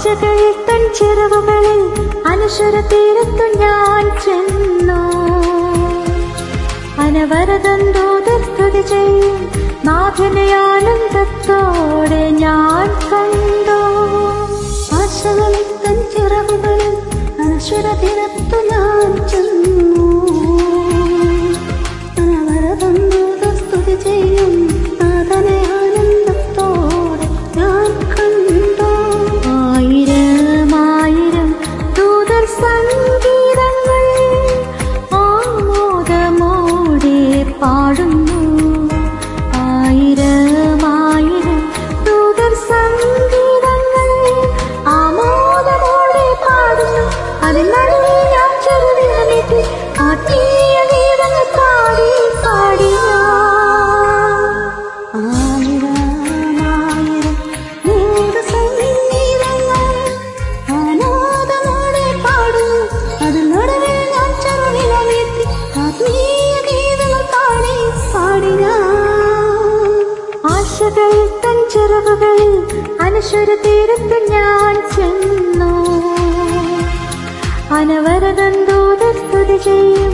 ആശകൾ തൻ ചിറകുകളിൽ അനശ്വര തീരത്തു ഞാൻ ചെന്നു. അനവരതം ദൂതർ സ്തുതി ചെയ്യും നാഥനെ ആനന്ദത്തോടെ ഞാൻ കണ്ടു. ആശകളിൽ തൻ ചിറകുകളിൽ അനശ്വര തീരത്തു ഞാൻ ചെന്നു. അനവരതം ദൂതർ സ്തുതി ചെയ്യും നാഥനെ ആനന്ദത്തോടെ ഞാൻ കണ്ടു. ആയിരം ആയിരം ദൂതർ സംഗീതങ്ങൾ ആമോദമോടെ പാടുന്നു. ആയിരം ആയിരം ദൂതർ സംഗീതങ്ങൾ ആമോദമോടെ പാടുന്നു. അതിൽ നടുവിൽ ഞാൻ ചെറുതിരമിട്ട് ആത്മീയ ഗീതങ്ങൾ പാടി പാടി ആശകൾ തൻ ചിറകുകളിൽ അനശ്വര തീരത്ത് ഞാൻ ചെന്നു. അനവരതം ദൂതർ സ്തുതി ചെയ്യും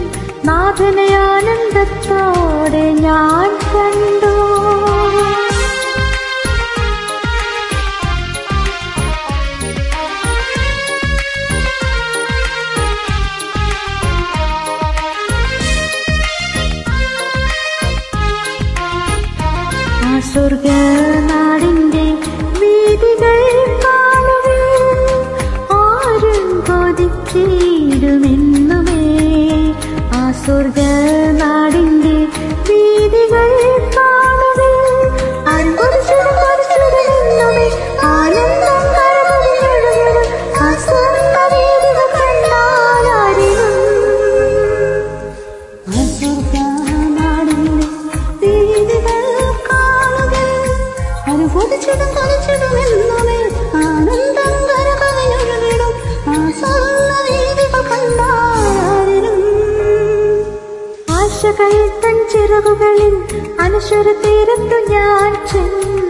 നാഥനെ ആനന്ദത്തോടെ ഞാൻ കണ്ടു. സ്വർഗനാടിന്റെ വീതികൾ കാണുക ആരും കൊതിച്ചിടുമെന്നുമേ. ആ സ്വർഗനാടിന്റെ വീതികൾ കാണുക ആരും കൊതിച്ചിടുമെന്നുമേ. ആനന്ദം കരകളിലൊഴുകും ആ സ്വർഗവേദികൾ കണ്ടാലാരിലും. ആ സ്വർഗനാടിന്റെ വീതികൾ കൊതിച്ചിടുമെന്നുമേ. ആനന്ദം കരകളിലൊഴുകിടും ആ സ്വർണ്ണവീഥികൾ കണ്ടാലും. ആശകൾ തൻ ചിറകുകളിൽ അനശ്വര തീരത്തു ഞാൻ ചെന്നു.